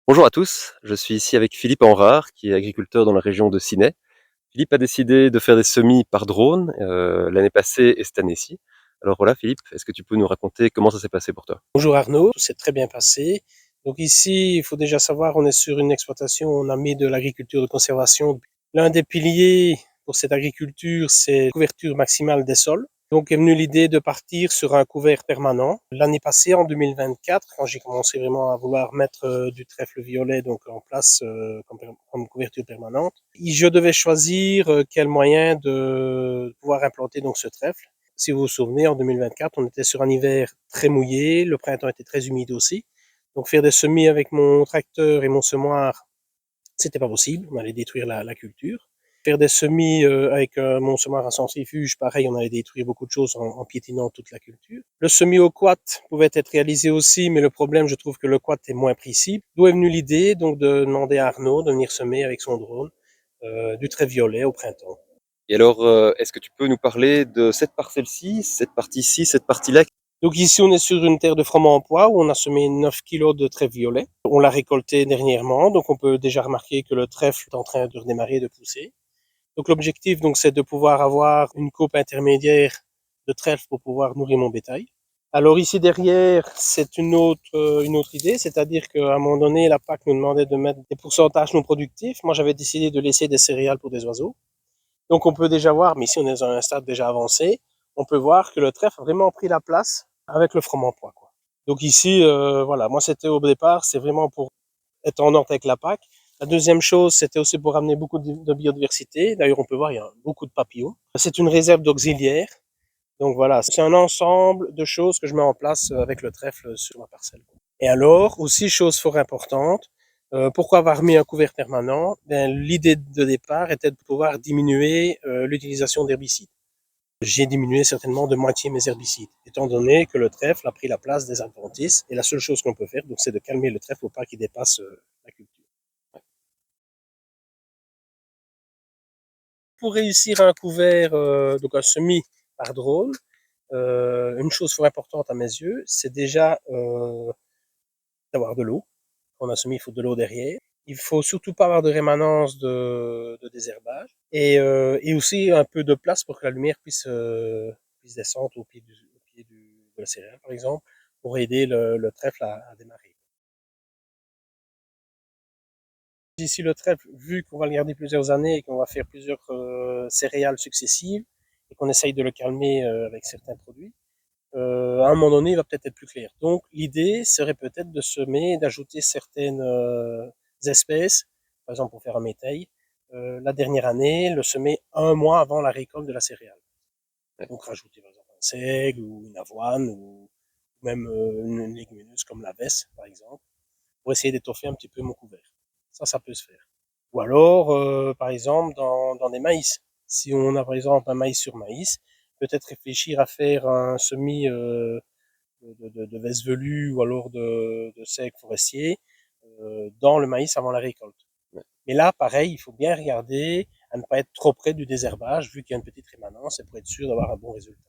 Bonjour à tous, je suis ici avec Philippe Henrard, qui est agriculteur dans la région de Ciney. Philippe a décidé de faire des semis par drone l'année passée et cette année-ci. Alors voilà, Philippe, est-ce que tu peux nous raconter comment ça s'est passé pour toi? Bonjour Arnaud, tout s'est très bien passé. Donc ici, il faut déjà savoir, on est sur une exploitation, on a mis de l'agriculture de conservation. L'un des piliers pour cette agriculture, c'est la couverture maximale des sols. Donc est venue l'idée de partir sur un couvert permanent. L'année passée, en 2024, quand j'ai commencé vraiment à vouloir mettre du trèfle violet donc en place comme couverture permanente, je devais choisir quel moyen de pouvoir implanter donc ce trèfle. Si vous vous souvenez, en 2024, on était sur un hiver très mouillé, le printemps était très humide aussi. Donc faire des semis avec mon tracteur et mon semoir, c'était pas possible, on allait détruire la culture. Faire des semis avec mon semoir à centrifuge, pareil, on allait détruire beaucoup de choses en piétinant toute la culture. Le semis au quat pouvait être réalisé aussi, mais le problème, je trouve que le quat est moins précis. D'où est venue l'idée donc de demander à Arnaud de venir semer avec son drone du trèfle violet au printemps. Et alors, est-ce que tu peux nous parler de cette parcelle-ci, cette partie-ci, cette partie-là? Donc ici, on est sur une terre de froment-en-pois où on a semé 9 kilos de trèfle violet. On l'a récolté dernièrement, donc on peut déjà remarquer que le trèfle est en train de redémarrer, de pousser. Donc l'objectif, donc, c'est de pouvoir avoir une coupe intermédiaire de trèfle pour pouvoir nourrir mon bétail. Alors ici derrière, c'est une autre idée, c'est-à-dire qu'à un moment donné, la PAC nous demandait de mettre des pourcentages non productifs. Moi, j'avais décidé de laisser des céréales pour des oiseaux. Donc on peut déjà voir, mais ici on est dans un stade déjà avancé, on peut voir que le trèfle a vraiment pris la place avec le froment-pois, quoi. Donc ici, voilà, moi c'était au départ, c'est vraiment pour être en ordre avec la PAC. La deuxième chose, c'était aussi pour amener beaucoup de biodiversité. D'ailleurs, on peut voir, il y a beaucoup de papillons. C'est une réserve d'auxiliaires. Donc voilà, c'est un ensemble de choses que je mets en place avec le trèfle sur ma parcelle. Et alors, aussi, chose fort importante, pourquoi avoir mis un couvert permanent? Ben, l'idée de départ était de pouvoir diminuer l'utilisation d'herbicides. J'ai diminué certainement de moitié mes herbicides, étant donné que le trèfle a pris la place des adventices. Et la seule chose qu'on peut faire, donc, c'est de calmer le trèfle pour pas qu'il dépasse la culture. Pour réussir un couvert, donc un semis par drone, une chose fort importante à mes yeux, c'est déjà d'avoir de l'eau. Quand on a un semis, il faut de l'eau derrière. Il faut surtout pas avoir de rémanence de désherbage et aussi un peu de place pour que la lumière puisse descendre de la céréale, par exemple, pour aider le trèfle à démarrer. Ici, le trèfle, vu qu'on va le garder plusieurs années et qu'on va faire plusieurs céréales successives et qu'on essaye de le calmer avec certains produits, à un moment donné, il va peut-être être plus clair. Donc, l'idée serait peut-être de semer, d'ajouter certaines espèces, par exemple pour faire un métail, la dernière année, le semer un mois avant la récolte de la céréale. Ouais. Donc, rajouter par exemple un seigle ou une avoine ou même une légumineuse comme la vesse, par exemple, pour essayer d'étoffer un petit peu mon couvert. Ça peut se faire. Ou alors, par exemple, dans des maïs. Si on a par exemple un maïs sur maïs, peut-être réfléchir à faire un semis de veste velue ou alors de seigle forestier dans le maïs avant la récolte. Ouais. Mais là, pareil, il faut bien regarder à ne pas être trop près du désherbage, vu qu'il y a une petite rémanence, et pour être sûr d'avoir un bon résultat.